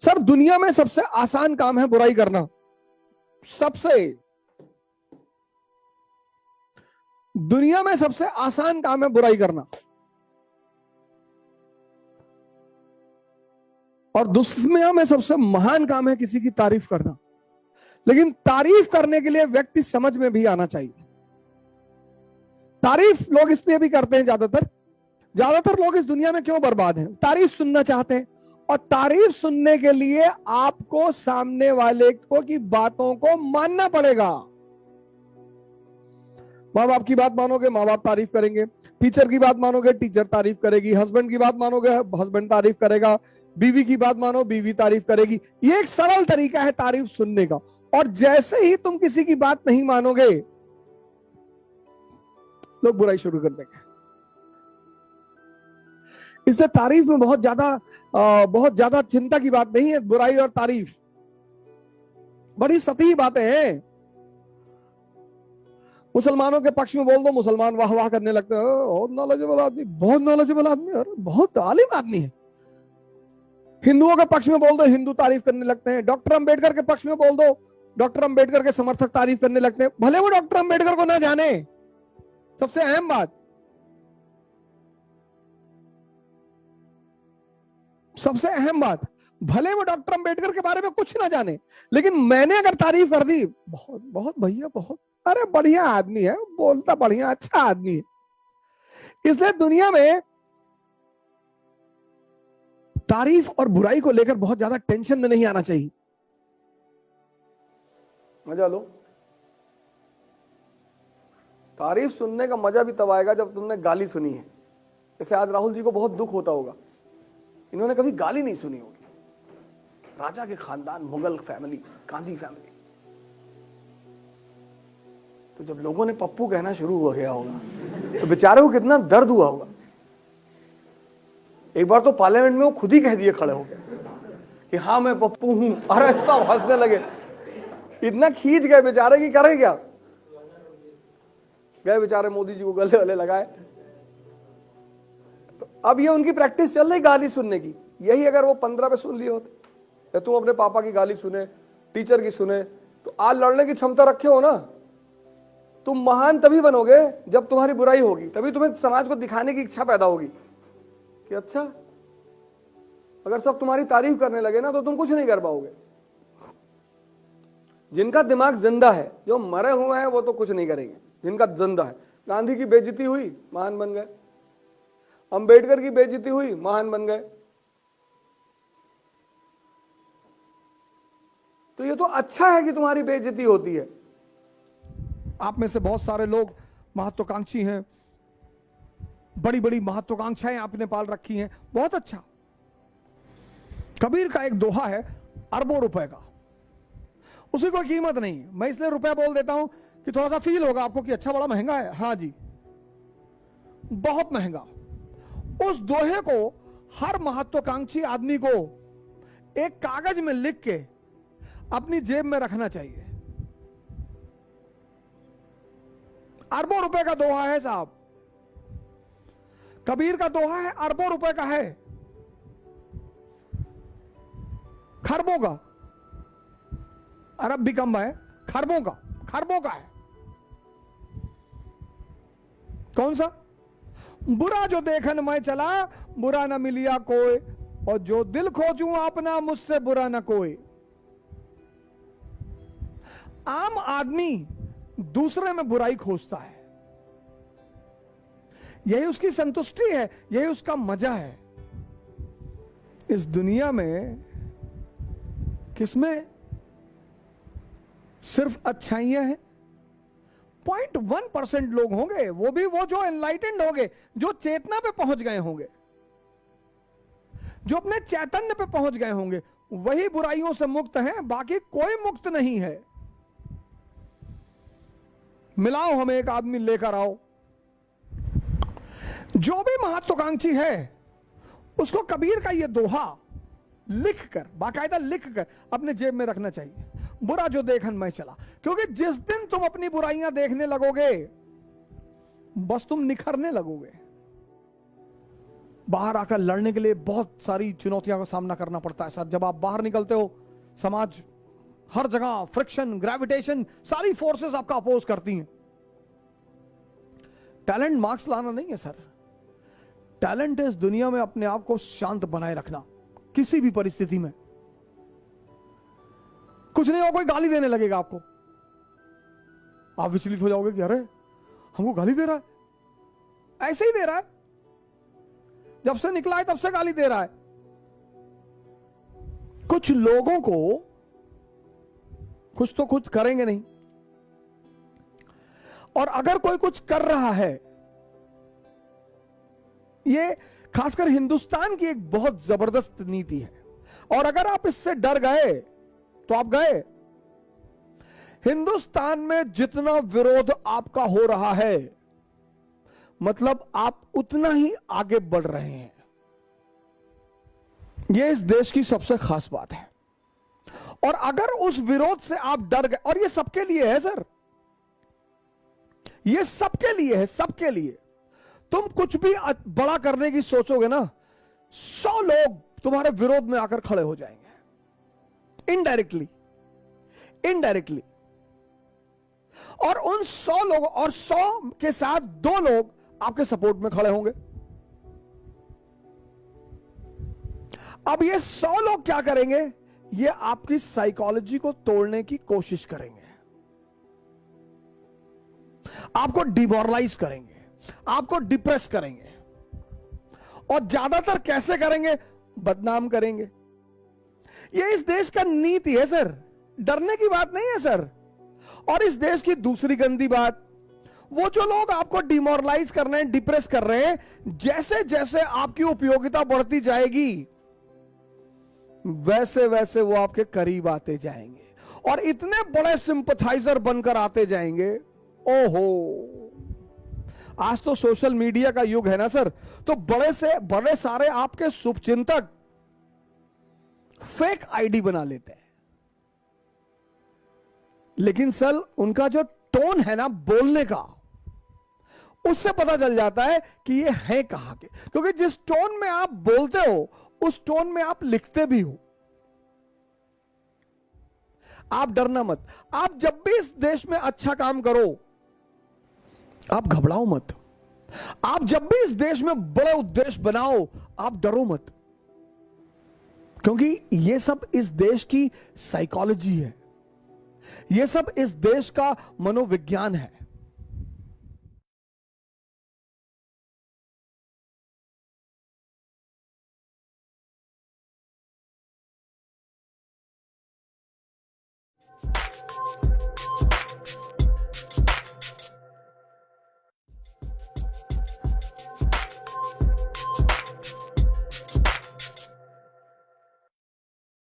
Sir दुनिया में सबसे आसान काम है बुराई करना, सबसे दुनिया में सबसे आसान काम है बुराई करना, और दुनिया में सबसे महान काम है किसी की तारीफ करना। लेकिन तारीफ करने के लिए व्यक्ति समझ में भी आना चाहिए। तारीफ लोग इसलिए भी करते हैं, ज्यादातर लोग इस दुनिया में क्यों बर्बाद हैं? तारीफ सुनना चाहते हैं, और तारीफ सुनने के लिए आपको सामने वाले को की बातों को मानना पड़ेगा। माँ बाप की बात मानोगे, माँ बाप तारीफ करेंगे। टीचर की बात मानोगे, टीचर तारीफ करेगी। हस्बैंड की बात मानोगे, हस्बैंड तारीफ करेगा। बीवी की बात मानो, बीवी तारीफ करेगी। ये एक सरल तरीका है तारीफ सुनने का। और जैसे ही तुम किसी की बात नहीं मानोगे, लोग बुराई शुरू कर देंगे। इसलिए तारीफ में बहुत ज्यादा चिंता की बात नहीं है। बुराई और तारीफ बड़ी सतही बातें हैं। मुसलमानों के पक्ष में बोल दो, मुसलमान वाह वाह करने लगते हैं, बहुत नॉलेजेबल आदमी, बहुत नॉलेजेबल आदमी, और बहुत आलिम आदमी है। हिंदुओं के पक्ष में बोल दो, हिंदू तारीफ करने लगते हैं। डॉक्टर अंबेडकर के पक्ष में बोल दो, डॉक्टर अंबेडकर के समर्थक तारीफ करने लगते हैं, भले वो डॉक्टर अंबेडकर को ना जाने। सबसे अहम बात, भले वो डॉक्टर अंबेडकर के बारे में कुछ ना जाने, लेकिन मैंने अगर तारीफ कर दी, बहुत बहुत भैया बहुत, अरे बढ़िया आदमी है, बोलता बढ़िया, अच्छा आदमी है। इसलिए दुनिया में तारीफ और बुराई को लेकर बहुत ज्यादा टेंशन में नहीं आना चाहिए। मजा लो। तारीफ सुनने का मजा भी तब आएगा जब तुमने गाली सुनी है। जैसे आज राहुल जी को बहुत दुख होता होगा, इन्होंने कभी गाली नहीं सुनी होगी। राजा के खानदान, मुगल फैमिली, गांधी फैमिली। तो जब लोगों ने पप्पू कहना शुरू हो गया होगा तो बेचारे को कितना दर्द हुआ होगा। एक बार तो पार्लियामेंट में वो खुद ही कह दिए खड़े हो गए कि हाँ मैं पप्पू हूं। अरे सब हंसने लगे, इतना खींच गए बेचारे की करे क्या। गए बेचारे मोदी जी को गले गले लगाए। तो अब ये उनकी प्रैक्टिस चल रही गाली सुनने की। यही अगर वो 15 पे सुन लिए होते, या तुम अपने पापा की गाली सुने, टीचर की सुने, तो आज लड़ने की क्षमता रखे हो ना। तुम महान तभी बनोगे जब तुम्हारी बुराई होगी, तभी तुम्हें समाज को दिखाने की इच्छा पैदा होगी कि अच्छा, अगर सब तुम्हारी तारीफ करने लगे ना तो तुम कुछ नहीं कर पाओगे। जिनका दिमाग जिंदा है, जो मरे हुए हैं वो तो कुछ नहीं करेंगे। जिनका जिंदा है, गांधी की बेइज्जती हुई, महान बन गए। अंबेडकर की बेइज्जती हुई, महान बन गए। तो ये तो अच्छा है कि तुम्हारी बेइज्जती होती है। आप में से बहुत सारे लोग महत्वाकांक्षी हैं, बड़ी बड़ी महत्वाकांक्षाएं आपने पाल रखी हैं, बहुत अच्छा। कबीर का एक दोहा है अरबों रुपए का, उसी कोई कीमत नहीं। मैं इसलिए रुपया बोल देता हूं कि थोड़ा सा फील होगा आपको कि अच्छा बड़ा महंगा है। हाँ जी, बहुत महंगा। उस दोहे को हर महत्वाकांक्षी आदमी को एक कागज में लिख के अपनी जेब में रखना चाहिए। अरबों रुपए का दोहा है साहब, कबीर का दोहा है, अरबों रुपए का है, खरबों का। अरब भी कम है, खरबों का है। कौन सा? बुरा जो देखन मैं चला, बुरा न मिलिया कोई, और जो दिल खोजूं अपना, मुझसे बुरा न कोई। आम आदमी दूसरे में बुराई खोजता है, यही उसकी संतुष्टि है, यही उसका मजा है। इस दुनिया में किसमें सिर्फ अच्छाइयां हैं? 0.1% लोग होंगे, वो भी वो जो एनलाइटेंड होंगे, जो चेतना पे पहुंच गए होंगे, जो अपने चैतन्य पे पहुंच गए होंगे, वही बुराइयों से मुक्त हैं, बाकी कोई मुक्त नहीं है। मिलाओ हमें एक आदमी, लेकर आओ। जो भी महत्वाकांक्षी है उसको कबीर का ये दोहा लिखकर, बाकायदा लिखकर अपने जेब में रखना चाहिए। बुरा जो देखन मैं चला, क्योंकि जिस दिन तुम अपनी बुराइयां देखने लगोगे, बस तुम निखरने लगोगे। बाहर आकर लड़ने के लिए बहुत सारी चुनौतियों का सामना करना पड़ता है सर। जब आप बाहर निकलते हो, समाज हर जगह फ्रिक्शन, ग्रेविटेशन, सारी फोर्सेस आपका अपोज करती हैं। टैलेंट मार्क्स लाना नहीं है सर। टैलेंट है इस दुनिया में अपने आप को शांत बनाए रखना किसी भी परिस्थिति में। कुछ नहीं हो, कोई गाली देने लगेगा आपको, आप विचलित हो जाओगे कि अरे हमको गाली दे रहा है। ऐसे ही दे रहा है, जब से निकला है तब से गाली दे रहा है। कुछ लोगों को कुछ तो कुछ करेंगे नहीं, और अगर कोई कुछ कर रहा है, ये खासकर हिंदुस्तान की एक बहुत जबरदस्त नीति है, और अगर आप इससे डर गए तो आप गए। हिंदुस्तान में जितना विरोध आपका हो रहा है, मतलब आप उतना ही आगे बढ़ रहे हैं। यह इस देश की सबसे खास बात है। और अगर उस विरोध से आप डर गए, और ये सबके लिए है सर, ये सबके लिए है, सबके लिए। तुम कुछ भी बड़ा करने की सोचोगे ना, 100 लोग तुम्हारे विरोध में आकर खड़े हो जाएंगे, इनडायरेक्टली, इनडायरेक्टली। और उन 100 लोगों और 100 के साथ 2 लोग आपके सपोर्ट में खड़े होंगे। अब ये 100 लोग क्या करेंगे? ये आपकी साइकोलॉजी को तोड़ने की कोशिश करेंगे, आपको डिमोरलाइज करेंगे, आपको डिप्रेस करेंगे, और ज्यादातर कैसे करेंगे? बदनाम करेंगे। ये इस देश का नीति है सर, डरने की बात नहीं है सर। और इस देश की दूसरी गंदी बात, वो जो लोग आपको डिमोरलाइज कर रहे हैं, डिप्रेस कर रहे हैं, जैसे जैसे आपकी उपयोगिता बढ़ती जाएगी, वैसे वैसे वो आपके करीब आते जाएंगे, और इतने बड़े सिंपथाइजर बनकर आते जाएंगे। ओहो, आज तो सोशल मीडिया का युग है ना सर, तो बड़े से बड़े सारे आपके शुभचिंतक फेक आईडी बना लेते हैं। लेकिन सर, उनका जो टोन है ना बोलने का, उससे पता चल जाता है कि ये है कहां के। क्योंकि जिस टोन में आप बोलते हो, उस टोन में आप लिखते भी हो। आप डरना मत। आप जब भी इस देश में अच्छा काम करो, आप घबराओ मत। आप जब भी इस देश में बड़े उद्देश्य बनाओ, आप डरो मत। क्योंकि ये सब इस देश की साइकोलॉजी है, ये सब इस देश का मनोविज्ञान है।